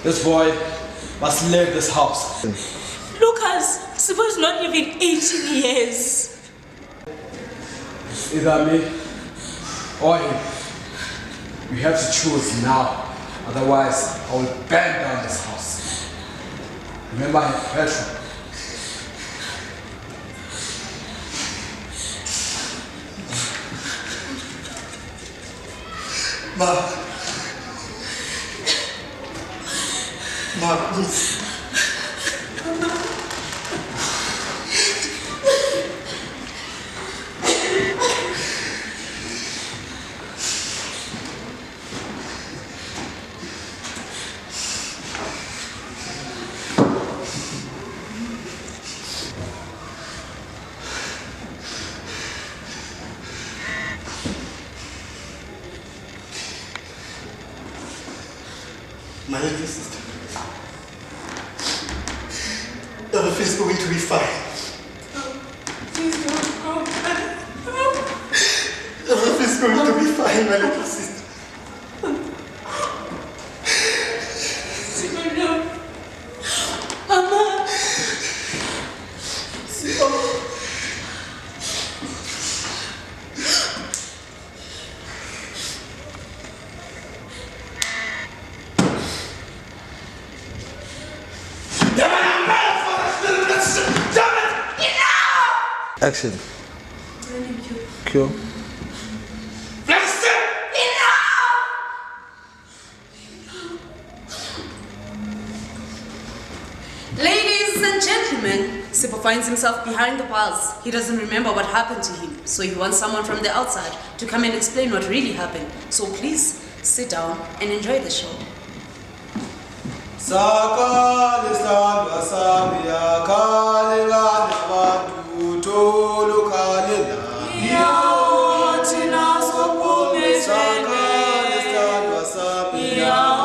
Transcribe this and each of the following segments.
This boy must leave this house. Lucas, suppose not even 18 years. It's either me or him. We have to choose now. Otherwise, I will burn down this house. Remember him, Petro. Ma, please. My little sister. Everything's going to be fine. Please don't go. Everything's going to be fine, my little sister. No. Mama. Action. Cue. Ladies and gentlemen, Sipho finds himself behind the bars. He doesn't remember what happened to him, so he wants someone from the outside to come and explain what really happened. So please sit down and enjoy the show. Sakali sandwa samia kalila nabatu tolu kalila. Tina sopume Sakali sandwa samia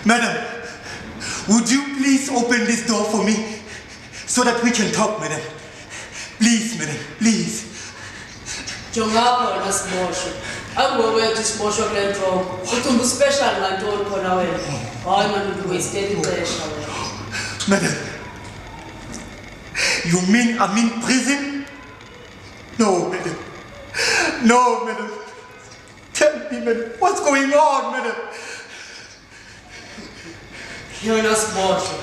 Madam, would you please open this door for me so that we can talk, madam? Please, madam, please. Jongapha wena sibosho. Angobethu sibosho kule nto. Ucumba special ngantoni khona wena? Hayi man uwasted ixesha wena. Madam, you mean I'm in prison? No, madam. No, madam. Tell me, madam, what's going on, madam? Yona sibosho.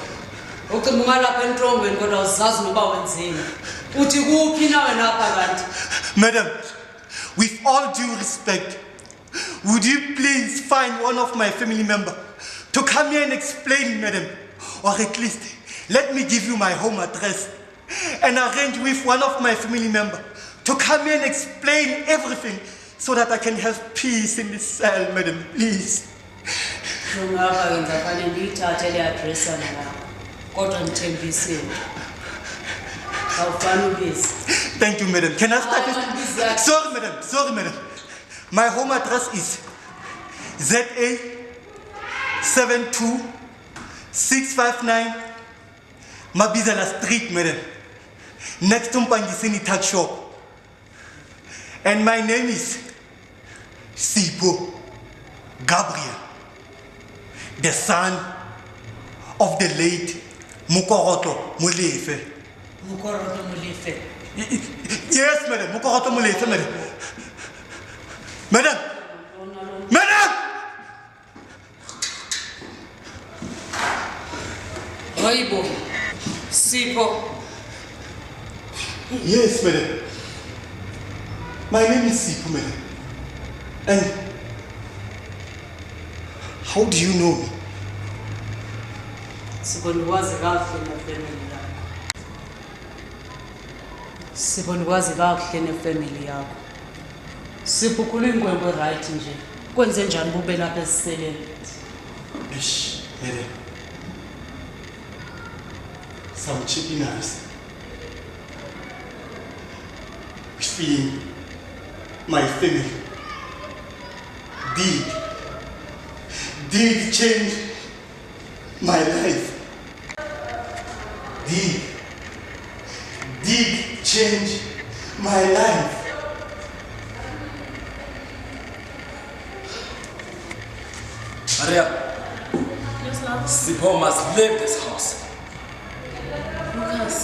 Ucumba ungalapha entrongweni kodwa uzazi noba wenzeni. Uthi kuphi na wena apha kanti? Madam, with all due respect, would you please find one of my family members to come here and explain, madam? Or at least, let me give you my home address and arrange with one of my family members to come here and explain everything so that I can have peace in this cell, madam, please. Shungaka ngizafane ngiyithathe le address yana la. Kodwa ngithembisile. Awufani ubisi. Thank you, madam. Can I start Hayi, man, bizakho. Sorry, madam. My home address is ZA 72659 Mabizela Street, madam. Next to Mpangisini Tuck Shop. And my name is Sipho Gabriel, the son of the late Mukoroto Molefe. Mukoroto Molefe. Yes, madam. Mukoroto Molefe, madam. Madam! Hayibo. Sipho. Yes, madam. My name is Sipho, madam. And how do you know me? Sipho ndikwazi kakuhle nefamily yakho. Sipho ndikwazi kakuhle nefamily yakho. Sipho ukhula ingwengwe right nje. Kwenze njani bube lapha esiseleni? Ish, madam. Some chicken eyes. Feeling my family did change my life. Did change my life. Maria, Yes, love. Sipho must leave this house. Lucas,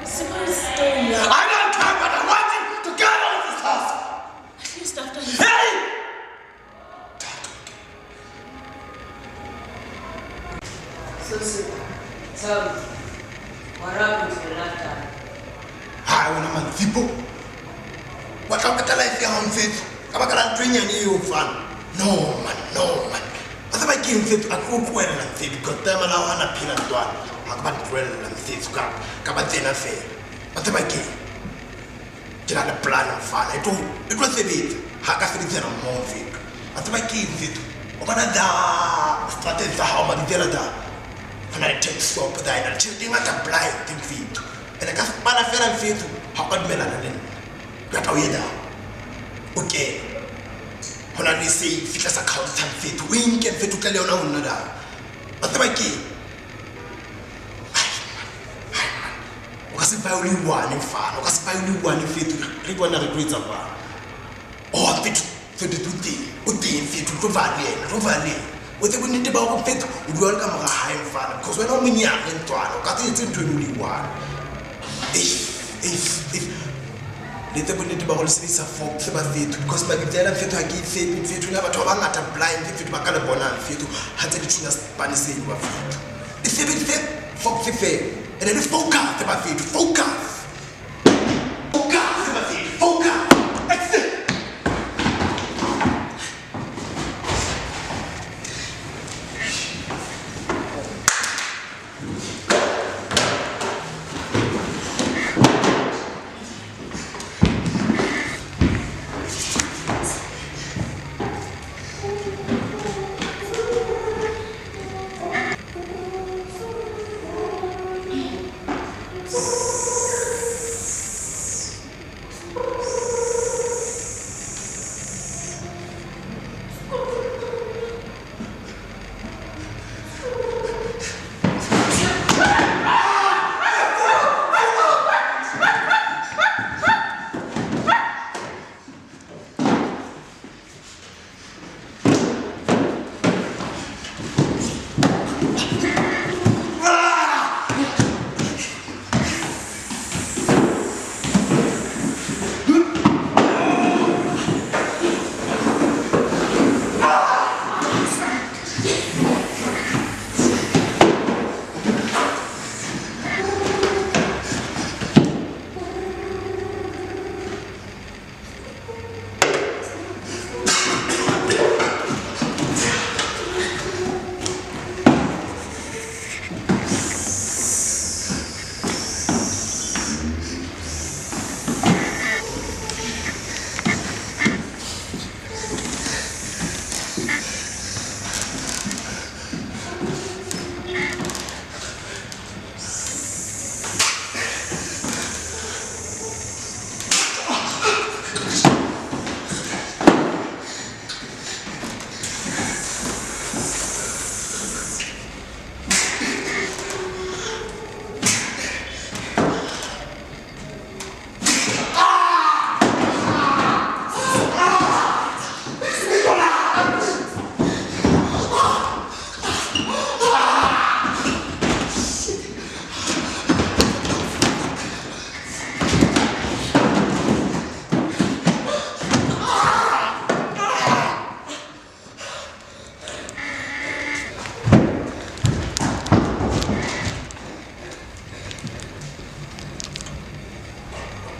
Sipho is staying here. I don't care, but I want him to get out of this house. At least after his... Hey! So Sipho, tell me, what happened to the last time? Hi, when I'm on people. What I'm going to life here on faith. I'm going to train you fun. No, man. What am I getting faith? I can't go and faith because them and I want to pin and one. I can't go and faith. Come and say nothing. What am I getting? Get out the plan of fun. It was a bit. I can't say I'm more faith. What am I getting faith? What am I started to how much there are. When I take stop with that, I'm not a blind faith. And I can't find a fair faith. How about Melanin? Got away down. Okay. When I say, if it's a constant faith, we can fit to tell you another. But the key. Because if I only one in fun, because if I only one in faith, read one of the grades of one. Oh, fit for the 2 things. Would be in faith to Valley. What they would need about faith would welcome a high fun. Because we're not young and twine, because it's into only one. If Later we need to borrow space for faith because my tell faith I give faith to never to hang at a blind faith to Macala Bona faith to had the tuna Spanish in your faith. The faith for faith and then focus about faith, focus about faith, focus. Excellent.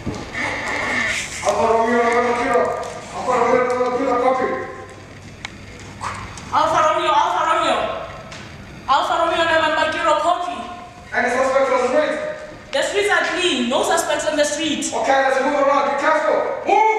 Alfa Romeo, copy. Alfa Romeo, November Kilo, copy. Any suspects on the street? The streets are clean. No suspects on the street. Okay, let's move around. Be careful. Move!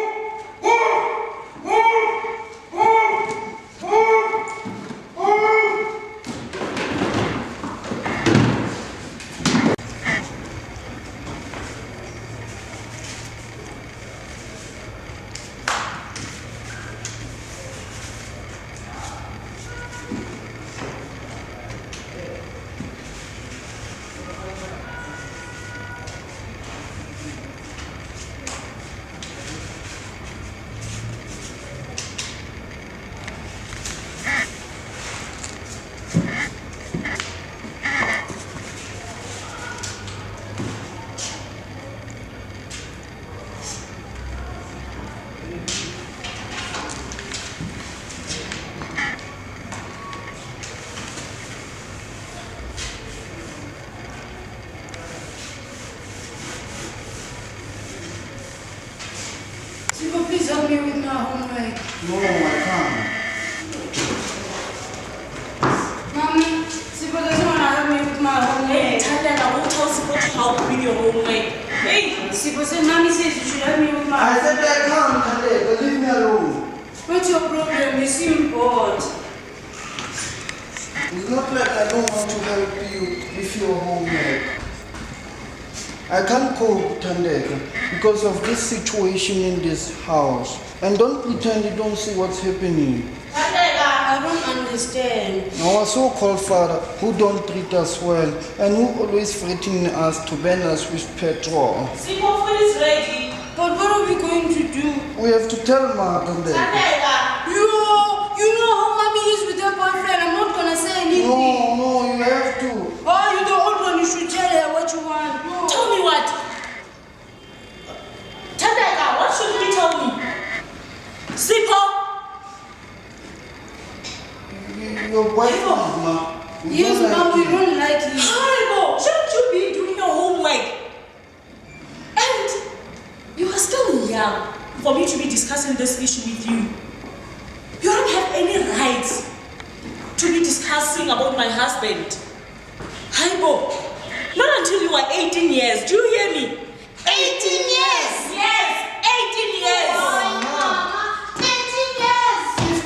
Sipo, please help me with my homework. No, I can't. Mommy, Sipo doesn't want to help me with my homework. Hey, Tanda, I won't tell Sipo to help with your homework. Hey! Sipo said, Mommy says you should help me with my I homework. said I can't, Tande. Leave me alone. What's your problem? You seem bored. It's not like I don't want to help you with your homework. I can't cope, Tandeka, because of this situation in this house. And don't pretend you don't see what's happening. I don't understand. Our so-called father, who don't treat us well, and who always threatening us to burn us with petrol. Sipo, food is ready. But what are we going to do? We have to tell Ma, Tandeka. Tanda, You know how Mommy is with her boyfriend. I'm not going to say anything. No, you have to. Oh, you're the old one. You should tell her what you want. No. tell me what? Tanda, what should we tell me? Sipo! Your boyfriend, Ma. Yes, Mom, we don't like him. Horrible! Shouldn't you be doing your homework? And you are still young for me to be discussing this issue with you. You don't have any rights to be discussing about my husband. Haibo, not until you are 18 years. Do you hear me? 18 years! Yes, 18 years! Mama, 20 years,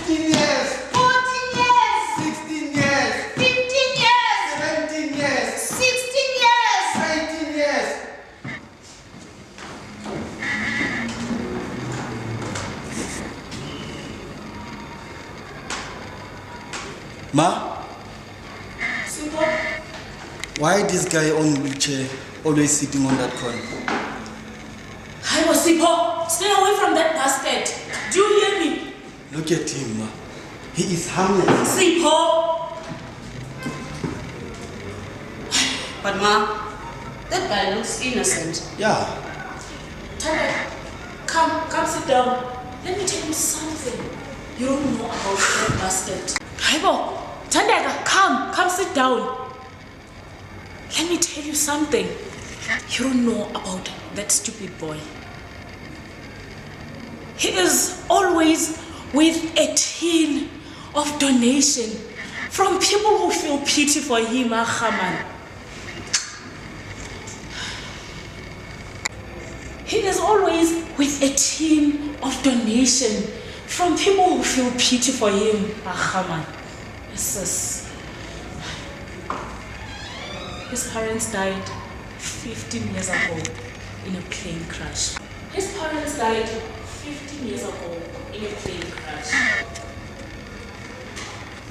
15 years, 14 years, 16 years, 15 years, 17 years, 16 years. 18 years. Ma, Sipo, Why this guy on wheelchair always sitting on that corner? Haibo, Sipo, stay away from that basket. Do you hear me? Look at him, Ma. He is harmless. Sipo! But Ma, that guy looks innocent. Yeah. Tanda, come sit down. Let me tell you something. You don't know about that basket. Haibo, Tanda, come sit down. Let me tell you something. You don't know about that stupid boy. He is always with a tin of donation from people who feel pity for him, Ahaman. He is always with a team of donation from people who feel pity for him, Ahaman. Yes. His parents died 15 years ago in a plane crash. His parents died 15 years ago in a plane crash.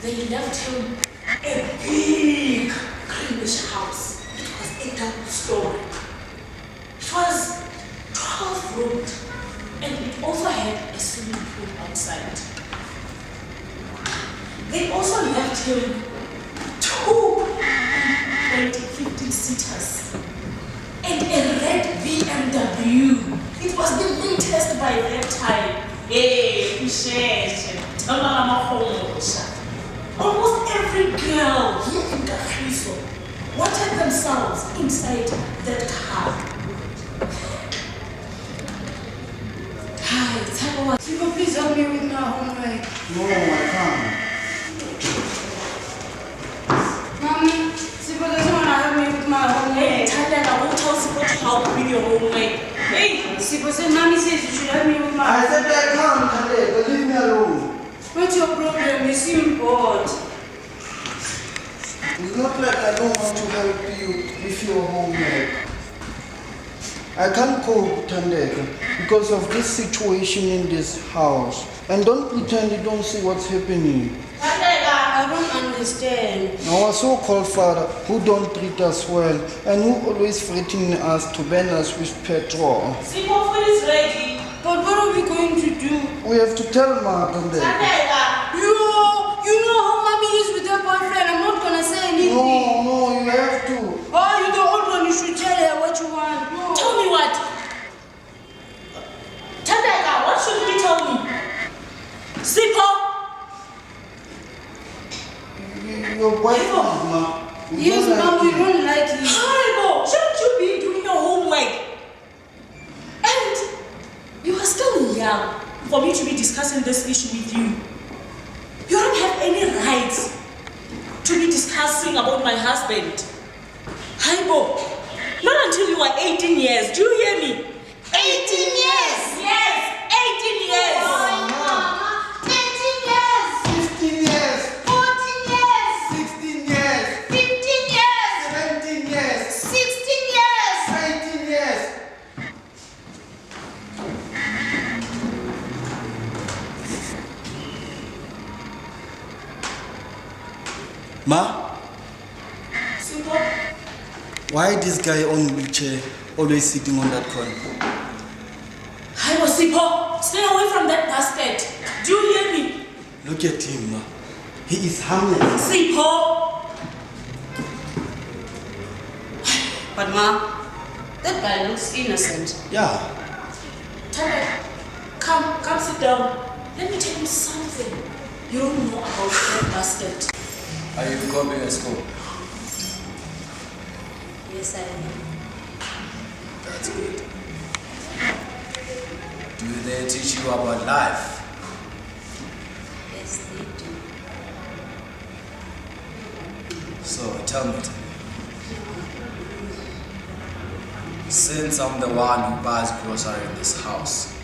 They left him a big greenish house. It was a double story. It was 12 roomed, and it also had a swimming pool outside. They also left him 2 15-seaters and a red BMW. It was the latest by that time. Hey, almost every girl here in Kagiso wanted themselves inside that car. No, I can't. Mommy, Sipo doesn't want to help me with my Hey, homework. Tanda, I won't tell Sipo to help you with your homework. Hey, Sipo said, Mommy says you should help me with my I homework. said I can't, Tandeka. Leave me alone. What's your problem? You seem bored. It's not like I don't want to help you with your homework. I can't cope, Tandeka, because of this situation in this house. And don't pretend you don't see what's happening. I don't understand. Our so-called father, who don't treat us well, and who always threatening us to burn us with petrol. Sipo, food is ready. But what are we going to do? We have to tell Ma, Tandeka. Tanda, You know how Mommy is with her boyfriend. I'm not going to say anything. No, you have to. Oh, you're the old one. You should tell her what you want. No. tell me what? Tanda, what should you tell me? Sipo, Your boyfriend, Ma. We Yes, don't Mom, like we him. don't like you. horrible. Shouldn't you be doing your homework? And you are still young for me to be discussing this issue with you. You don't have any rights to be discussing about my husband. Haibo, not until you are 18 years. Do you hear me? 18 years! Yes, 18 years! Mama, 20 years, 15 years, 14 years, 16 years, 15 years, 17 years, 16 years. 18 years. Ma, Sipo, Why this guy on wheelchair always sitting on that corner? Haibo, Sipo, stay away from that basket. Do you hear me? Look at him, ma. He is harmless. Sipo, But Ma, that guy looks innocent. Yeah. Tanda, come sit down. Let me tell you something. You don't know about that basket. Are you copying at school? Yes, I am. That's good. Do they teach you about life? Yes, they do. So tell me, since I'm the one who buys grocery in this house,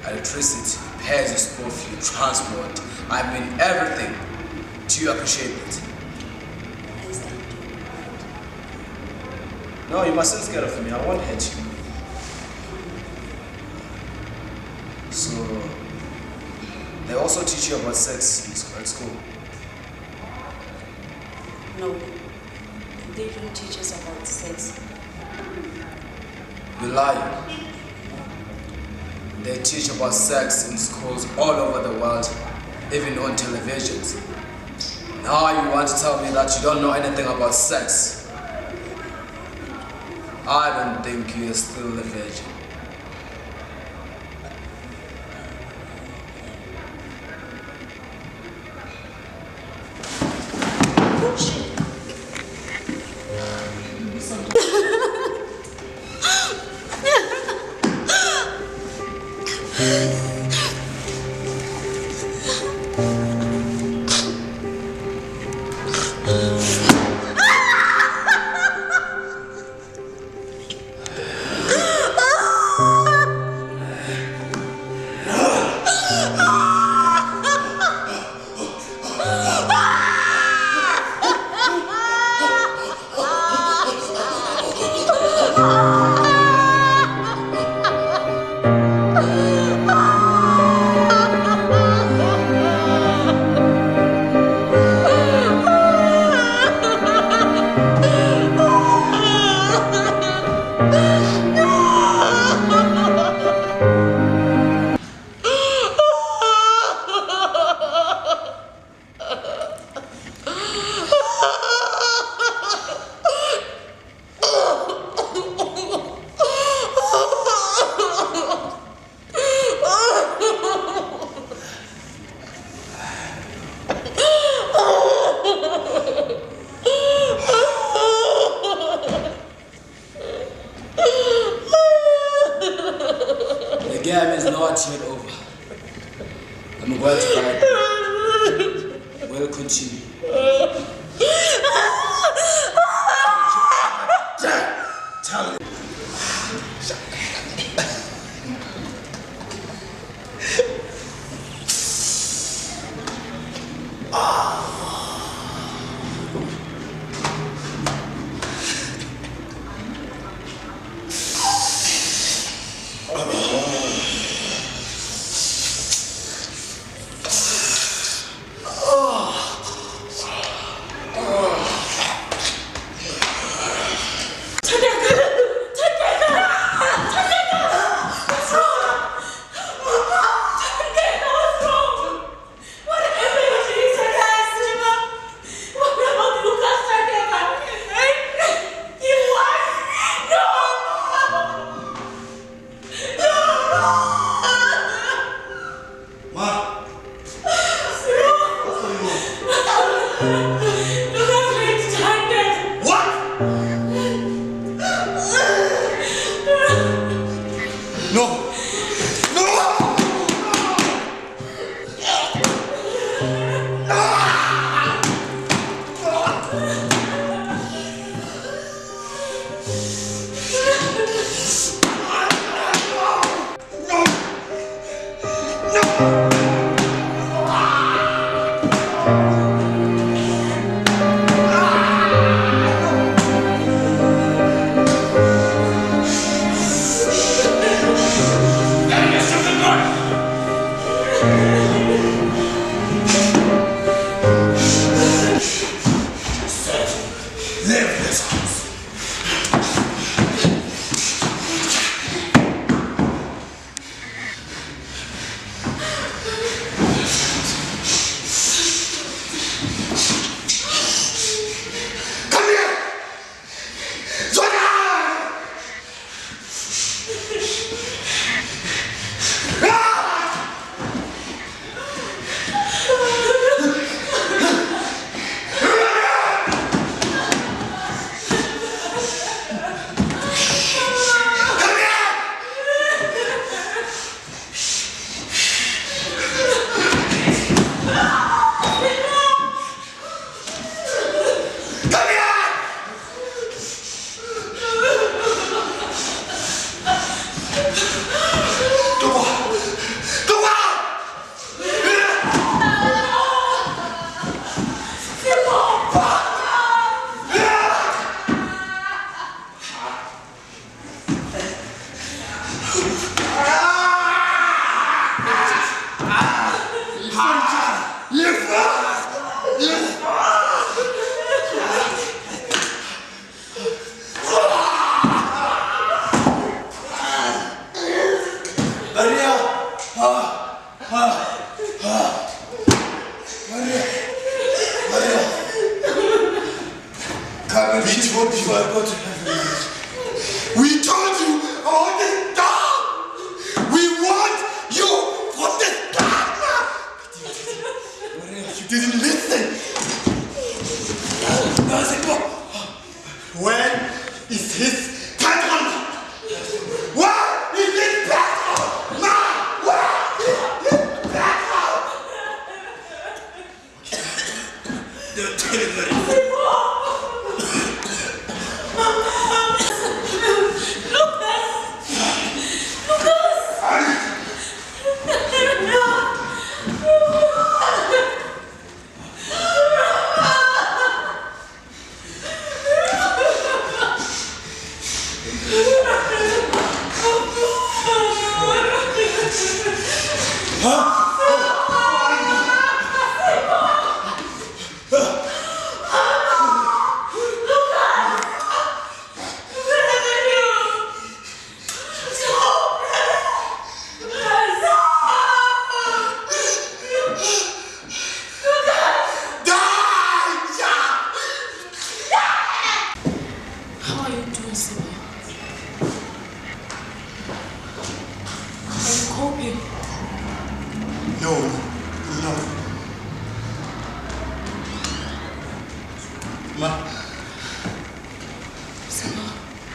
electricity, pays the school fee, transport, I mean everything, do you appreciate it? Yes, I do. No, you mustn't get off me, I won't hurt you. So, they also teach you about sex at school? No, they don't teach us about sex. You lie. They teach about sex in schools all over the world, even on televisions. Now you want to tell me that you don't know anything about sex? I don't think you're still a virgin. The game is not yet over. I'm going to buy will continue. Tell me. We told you all this time. We want you from this time. You didn't listen. Where is his petrol? Where is his petrol? Now, where is his petrol? Don't tell anybody.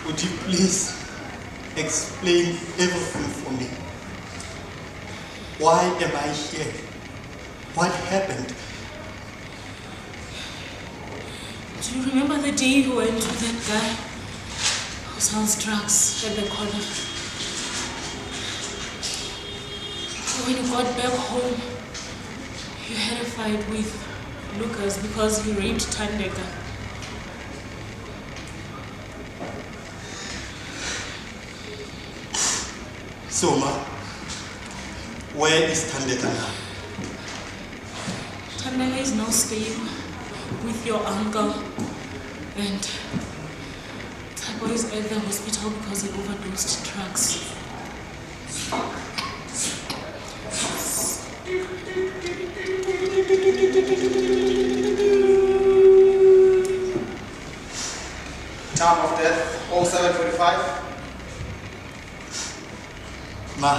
Would you please explain everything for me? Why am I here? What happened? Do you remember the day you went with that guy who sells drugs at the corner? When you got back home, you had a fight with Lucas because he raped Tandeka. So, Ma, where is Tandeka now? Tandeka is now staying with your uncle, and Tabo is at the hospital because he overdosed drugs. Time of death, 07:45. Ma,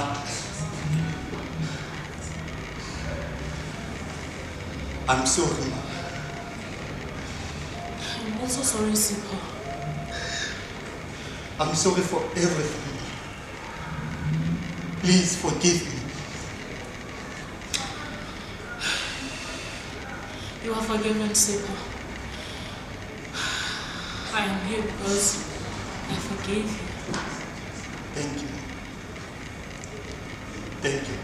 I'm sorry, Ma. I'm also sorry, Sipho. I'm sorry for everything. Please forgive me. You are forgiven, Sipho. I am here because I forgave you. Thank you. Thank you.